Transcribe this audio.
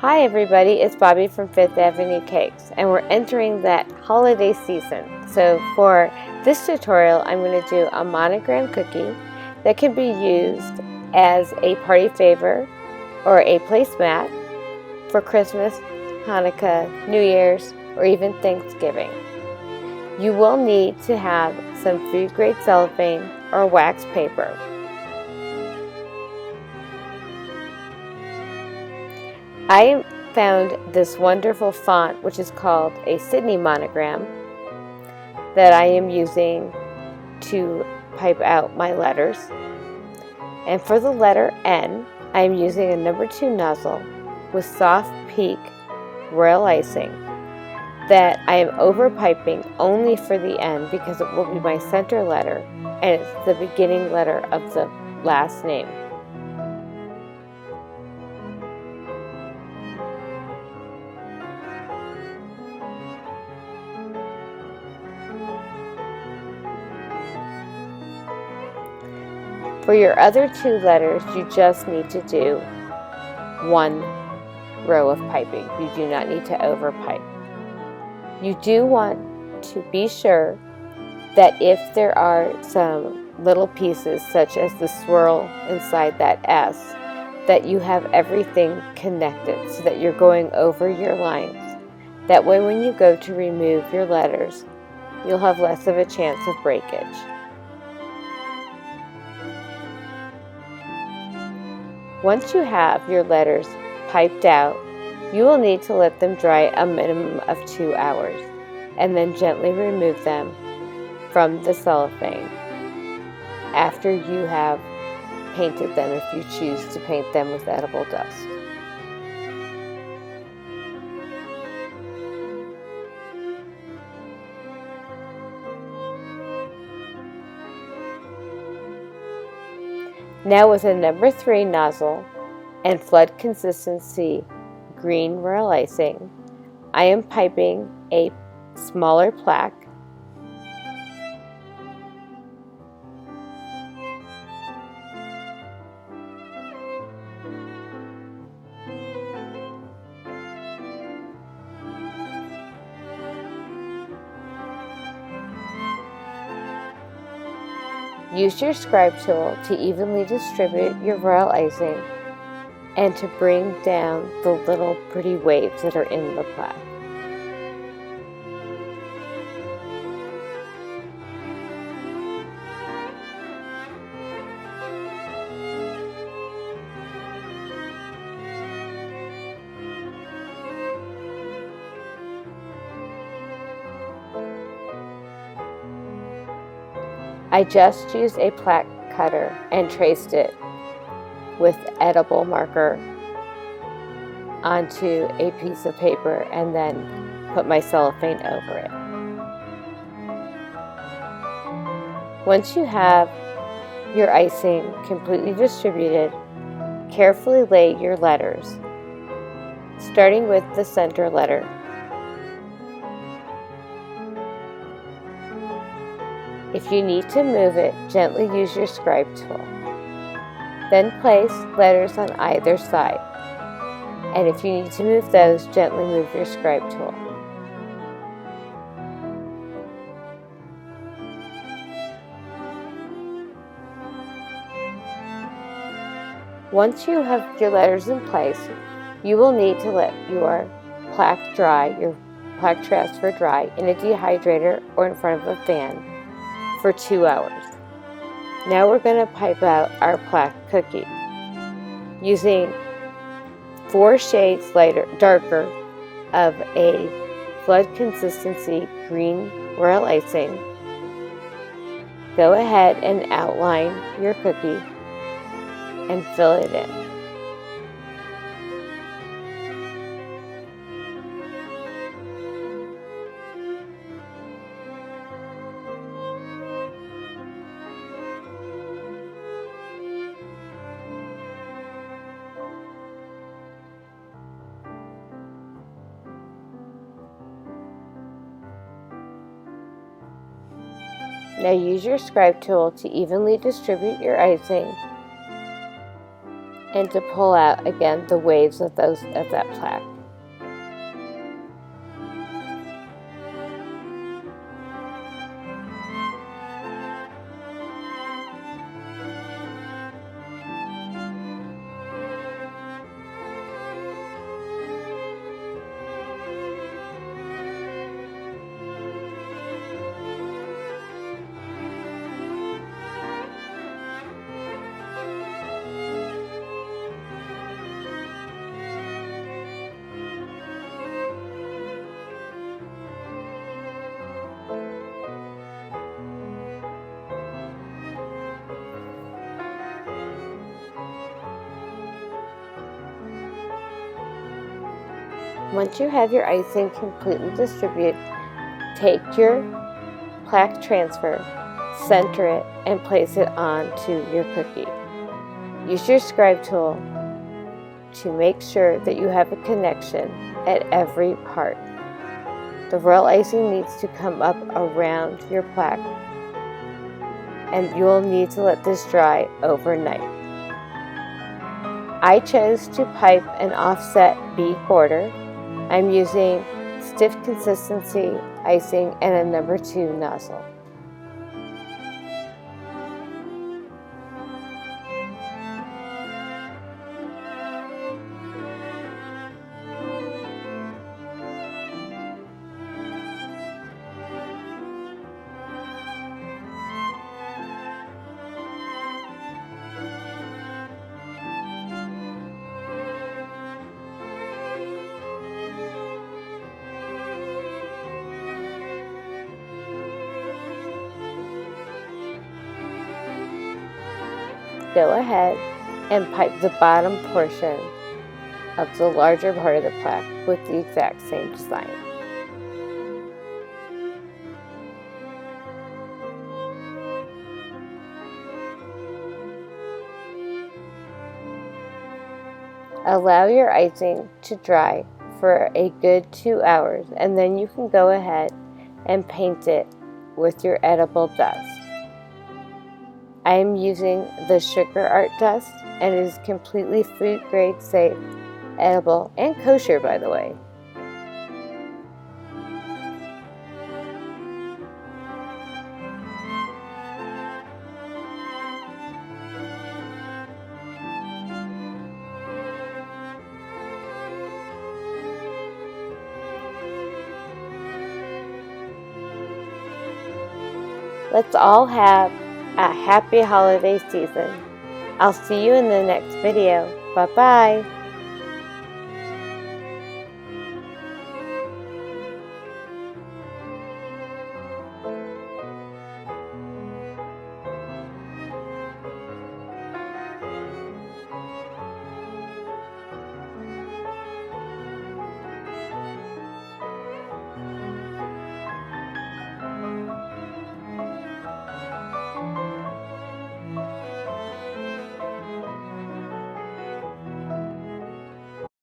Hi everybody, it's Bobbie from Fifth Avenue Cakes, and we're entering that holiday season. So for this tutorial, I'm going to do a monogram cookie that can be used as a party favor or a placemat for Christmas, Hanukkah, New Year's, or even Thanksgiving. You will need to have some food grade cellophane or wax paper. I found this wonderful font, which is called a Sydney monogram, that I am using to pipe out my letters. And for the letter N, I am using a number 2 nozzle with soft peak royal icing that I am over piping only for the N because it will be my center letter and it's the beginning letter of the last name. For your other 2 letters, you just need to do 1 row of piping. You do not need to overpipe. You do want to be sure that if there are some little pieces, such as the swirl inside that S, that you have everything connected so that you're going over your lines. That way when you go to remove your letters, you'll have less of a chance of breakage. Once you have your letters piped out, you will need to let them dry a minimum of 2 hours and then gently remove them from the cellophane after you have painted them if you choose to paint them with edible dust. Now with a number 3 nozzle and flood consistency green royal icing, I am piping a smaller plaque Use your scribe tool to evenly distribute your royal icing and to bring down the little pretty waves that are in the plaque. I just used a plaque cutter and traced it with edible marker onto a piece of paper and then put my cellophane over it. Once you have your icing completely distributed, carefully lay your letters, starting with the center letter. If you need to move it, gently use your scribe tool. Then place letters on either side. And if you need to move those, gently move your scribe tool. Once you have your letters in place, you will need to let your plaque dry, your plaque transfer dry in a dehydrator or in front of a fan for 2 hours. Now we're going to pipe out our plaque cookie using 4 shades darker of a flood consistency green royal icing. Go ahead and outline your cookie and fill it in. Now use your scribe tool to evenly distribute your icing and to pull out again the waves of that plaque. Once you have your icing completely distributed, take your plaque transfer, center it, and place it onto your cookie. Use your scribe tool to make sure that you have a connection at every part. The royal icing needs to come up around your plaque, and you will need to let this dry overnight. I chose to pipe an offset B border. I'm using stiff consistency icing and a number 2 nozzle. Go ahead and pipe the bottom portion of the larger part of the plaque with the exact same design. Allow your icing to dry for a good 2 hours, and then you can go ahead and paint it with your edible dust. I am using the sugar art dust, and it is completely food grade safe, edible, and kosher, by the way. Let's all have a happy holiday season. I'll see you in the next video. Bye-bye.